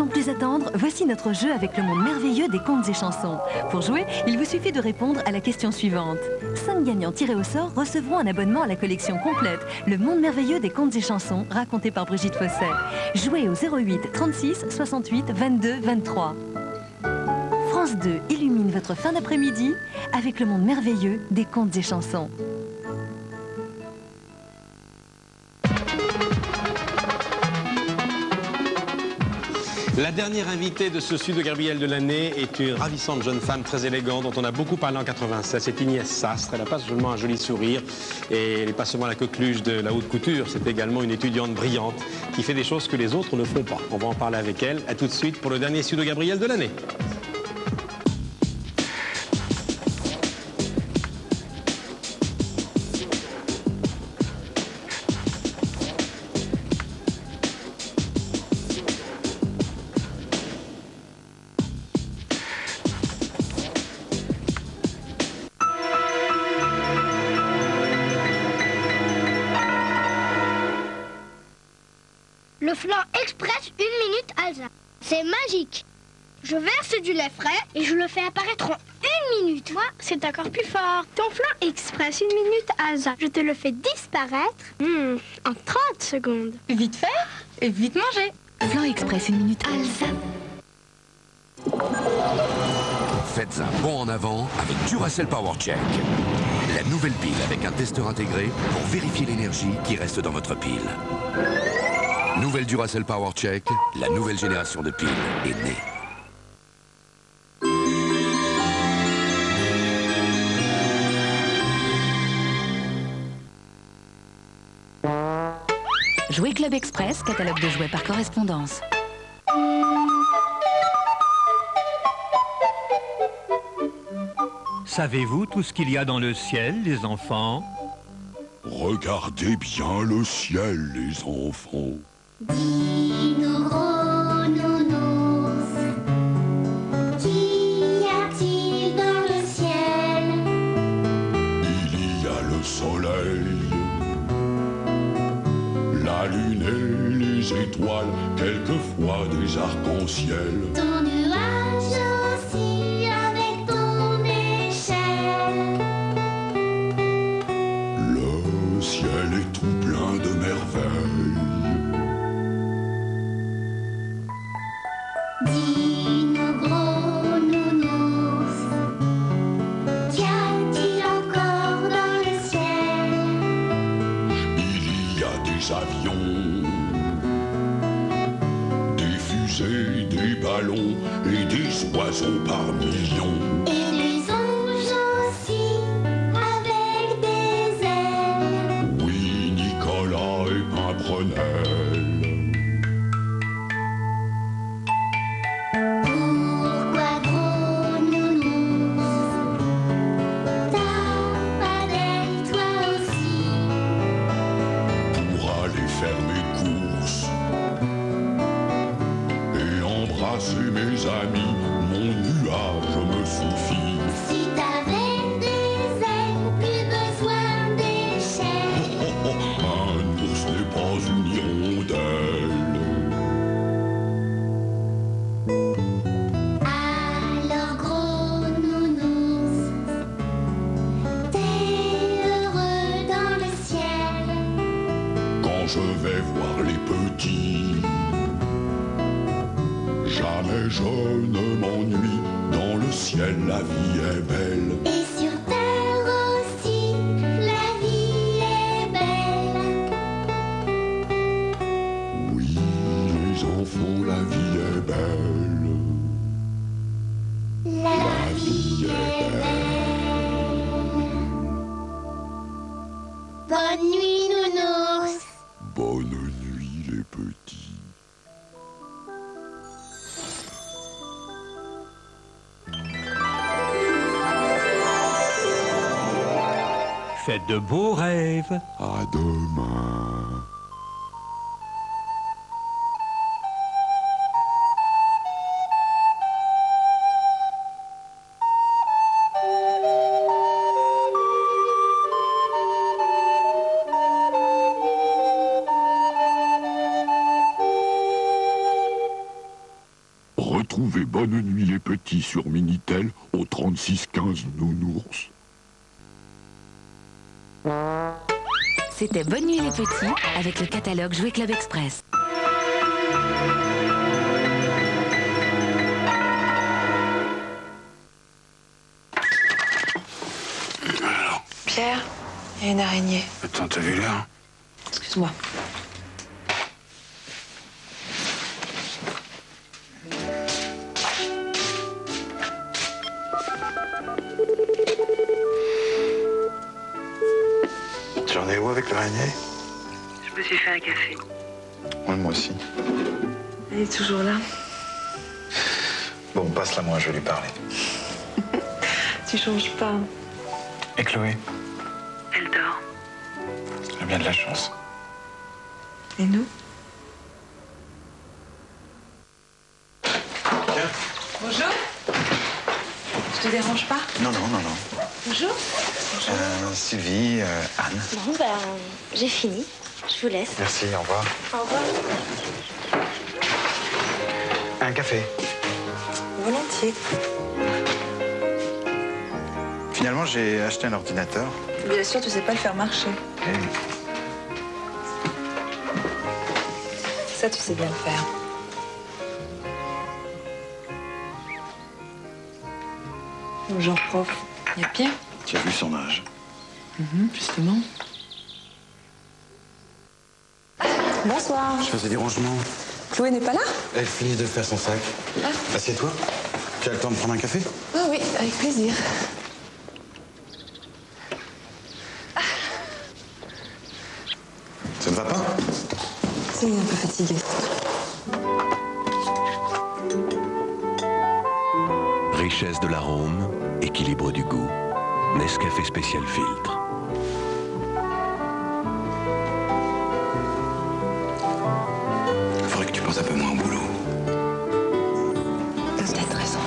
Sans plus attendre, voici notre jeu avec le monde merveilleux des contes et chansons. Pour jouer, il vous suffit de répondre à la question suivante. 5 gagnants tirés au sort recevront un abonnement à la collection complète Le monde merveilleux des contes et chansons, raconté par Brigitte Fosset. Jouez au 08 36 68 22 23. France 2 illumine votre fin d'après-midi avec le monde merveilleux des contes et chansons. La dernière invitée de ce Studio Gabriel de l'année est une ravissante jeune femme très élégante dont on a beaucoup parlé en 87. C'est Inès Sastre. Elle n'a pas seulement un joli sourire et elle n'est pas seulement la coqueluche de la haute couture. C'est également une étudiante brillante qui fait des choses que les autres ne font pas. On va en parler avec elle. À tout de suite pour le dernier Studio Gabriel de l'année. Le flan express 1 minute Alsace. C'est magique. Je verse du lait frais et je le fais apparaître en 1 minute. Moi, c'est encore plus fort. Ton flan express 1 minute Alsace. Je te le fais disparaître en 30 secondes. Vite fait et vite mangé. Flan express 1 minute Alsace. Faites un bond en avant avec Duracell Power Check. La nouvelle pile avec un testeur intégré pour vérifier l'énergie qui reste dans votre pile. Nouvelle Duracell Power Check, la nouvelle génération de piles est née. Jouet Club Express, catalogue de jouets par correspondance. Savez-vous tout ce qu'il y a dans le ciel, les enfants? Regardez bien le ciel, les enfants. Dis-nous gros nounours, qu'y a-t-il dans le ciel? Il y a le soleil, la lune et les étoiles, quelquefois des arcs-en-ciel. Ton nuage aussi avec ton échelle. Le ciel est tout plein de merveilles. Dis-nous gros nounours, qu'y a-t-il encore dans le ciel? Il y a des avions, des fusées, des ballons et des oiseaux par millions. Et des anges aussi avec des ailes. Oui, Nicolas et Pimprenel. Pourquoi gros nounours, t'as pas d'aile toi aussi? Pour aller faire mes courses et embrasser mes amis, mon nuage me suffit. Si t'avais des ailes, plus besoin d'échelle. Un ours n'est pas une hirondelle. Alors gros nounours, t'es heureux dans le ciel. Quand je vais voir les petits, jamais je ne m'ennuie. Dans le ciel, la vie est belle. Et sur terre aussi, la vie est belle. Oui, les enfants, la vie est belle. La vie est belle. Bonne nuit nounours. Bonne nuit, les petits. Faites de beaux rêves. À demain. Retrouvez Bonne Nuit les Petits sur Minitel au 3615 Nounours. C'était Bonne Nuit les Petits avec le catalogue Jouet Club Express. Alors, Pierre, il y a une araignée. attends, t'as vu l'heure? Excuse-moi. Tu en es où avec l'araignée? Je me suis fait un café. Oui, moi aussi. Elle est toujours là. Bon, passe-la moi, je vais lui parler. Tu changes pas. Et Chloé? Elle dort. Elle a bien de la chance. Et nous? Bonjour. Je te dérange pas? Non, non, non, non. Bonjour. Sylvie, Anne. Bon, ben, j'ai fini. Je vous laisse. Merci, au revoir. Au revoir. Un café. Volontiers. Finalement, j'ai acheté un ordinateur. Bien sûr, tu sais pas le faire marcher. Et Ça, tu sais bien le faire. Bonjour, prof. Il y a pire? tu as vu son âge. Justement. Bonsoir. Je faisais des rangements. Chloé n'est pas là? Elle finit de faire son sac. Assieds-toi. Tu as le temps de prendre un café? Ah oui, avec plaisir. Ça ne va pas? C'est un peu fatiguée. Richesse de l'arôme, équilibre du goût. Nescafé spécial filtre. Faudrait que tu penses un peu moins au boulot. T'as peut-être raison.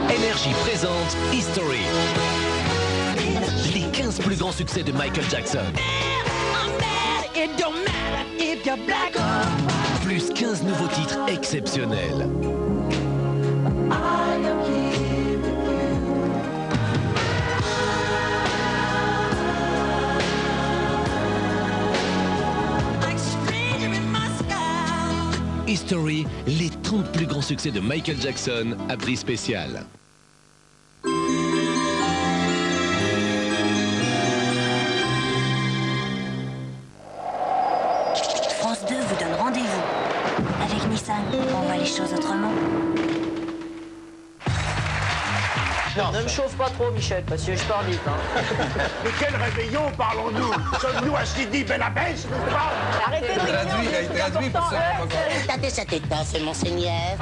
Énergie présente History. Les 15 plus grands succès de Michael Jackson. Plus 15 nouveaux titres exceptionnels. History, les 30 plus grands succès de Michael Jackson à prix spécial. France 2 vous donne rendez-vous. Avec Nissan, on voit les choses autrement. Non, ne me chauffe pas trop, Michel, parce que je pars vite. Hein. Mais quel réveillon parlons-nous? Sommes-nous à Sidi Ben Abbès, n'est-ce pas? Arrêtez de rigoler, Il a été traduit pour ça. Tâtez cet état, c'est monseigneur.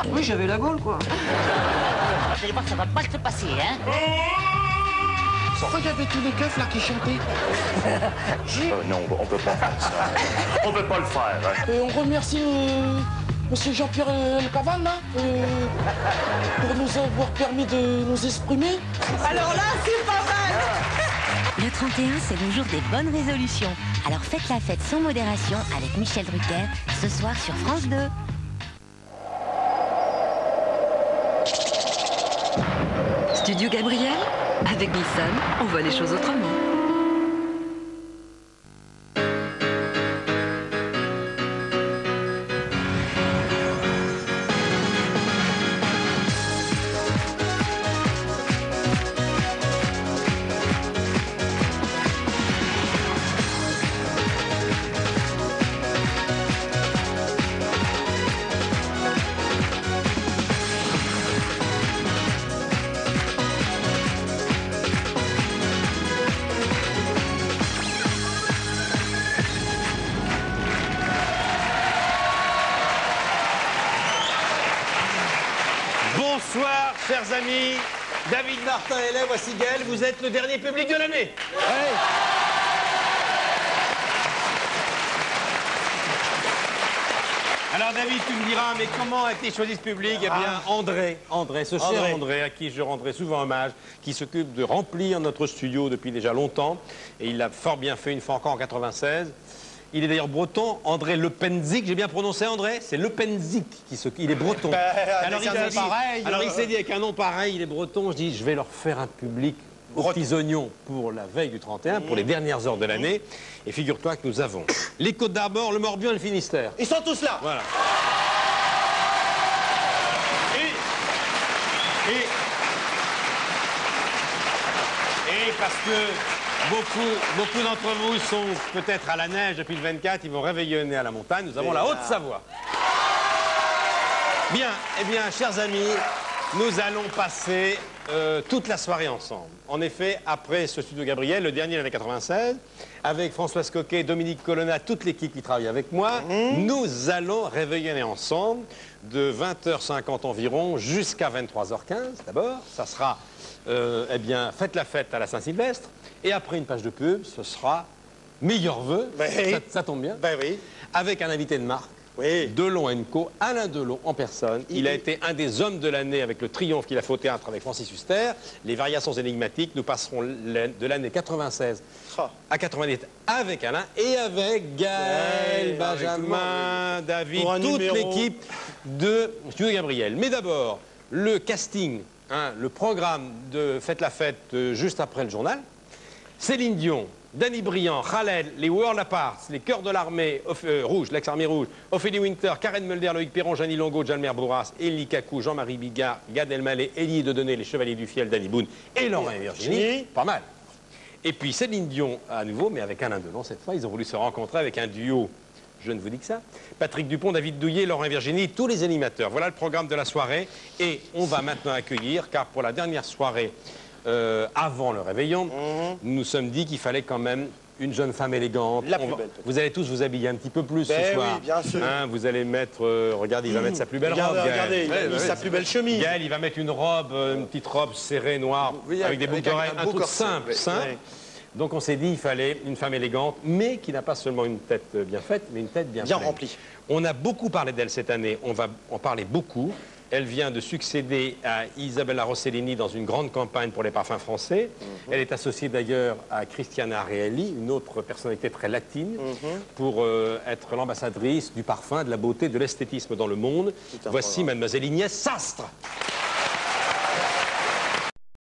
Oui, j'avais la gaule, quoi. Vous allez voir, ça va mal se passer, hein? Pourquoi il y avait tous les keufs là qui chantaient? Non, on peut pas faire ça. On peut pas le faire. Hein. Et on remercie Monsieur Jean-Pierre Le Caval, là, pour nous avoir permis de nous exprimer. Alors là, c'est pas mal. Le 31, c'est le jour des bonnes résolutions. Alors faites la fête sans modération avec Michel Drucker, ce soir sur France 2. Studio Gabriel, avec Nissan, on voit les choses autrement. Bonsoir, chers amis. David Martin est là, voici Gaël. Vous êtes le dernier public de l'année. Alors David, tu me diras, mais comment a été choisi ce public? Eh bien, André, ce cher André, à qui je rendrai souvent hommage, qui s'occupe de remplir notre studio depuis déjà longtemps, et il l'a fort bien fait une fois encore en 96. Il est d'ailleurs breton, André Lepenzik, j'ai bien prononcé André? C'est Lepenzik il est breton. Alors il s'est dit, avec un nom pareil, il est breton, je dis, je vais leur faire un public aux petits oignons pour la veille du 31, pour les dernières heures de l'année. Et figure-toi que nous avons les Côtes d'Armor, le Morbihan et le Finistère. Ils sont tous là. Voilà. Et parce que beaucoup d'entre vous sont peut-être à la neige depuis le 24, ils vont réveillonner à la montagne. Nous avons la Haute-Savoie. Bien, eh bien, chers amis, nous allons passer toute la soirée ensemble. En effet, après ce studio Gabriel, le dernier de l'année 96, avec Françoise Coquet, Dominique Colonna, toute l'équipe qui travaille avec moi, nous allons réveillonner ensemble de 20h50 environ jusqu'à 23h15 d'abord. Ça sera, eh bien, faites la fête à la Saint-Sylvestre. Et après une page de pub, ce sera meilleurs vœux, ça tombe bien, avec un invité de marque. Delon & Co, Alain Delon en personne. Il a été un des hommes de l'année avec le triomphe qu'il a fait au théâtre avec Francis Huster. Les variations énigmatiques, nous passerons de l'année 96 à 98 avec Alain et avec Gaël, Benjamin, David, toute l'équipe de Studio Gabriel. Mais d'abord, le casting, le programme de Faites la fête juste après le journal. Céline Dion, Danny Briand, Khaled, les World Apart, les Chœurs de l'Armée Rouge, l'ex-Armée Rouge, Ophélie Winter, Karen Mulder, Loïc Perron, Jeannie Longo, Jalmer Bourras, Elie Kakou, Jean-Marie Bigard, Gad Elmaleh, Elie Dieudonné, les Chevaliers du Fiel, Danny Boone et Laurent et Virginie. Pas mal. Et puis Céline Dion à nouveau, mais avec Alain Delon cette fois. Ils ont voulu se rencontrer avec un duo, je ne vous dis que ça. Patrick Dupont, David Douillet, Laurent et Virginie, tous les animateurs. Voilà le programme de la soirée. Et on va maintenant accueillir, car pour la dernière soirée, avant le réveillon, nous nous sommes dit qu'il fallait quand même une jeune femme élégante. La plus belle. Vous allez tous vous habiller un petit peu plus ce soir. Oui, bien sûr. Vous allez mettre, regardez, il va mettre sa plus belle robe. Regardez, il a mis sa plus belle chemise. Gaël, il va mettre une robe, une petite robe serrée, noire, avec des boucles d'oreilles, un truc simple. Donc on s'est dit, il fallait une femme élégante, mais qui n'a pas seulement une tête bien faite, mais une tête bien remplie. On a beaucoup parlé d'elle cette année, on va en parler beaucoup. Elle vient de succéder à Isabella Rossellini dans une grande campagne pour les parfums français. Elle est associée d'ailleurs à Christiana Reali, une autre personnalité très latine, pour être l'ambassadrice du parfum, de la beauté, de l'esthétisme dans le monde. Voici Mademoiselle Inès Sastre.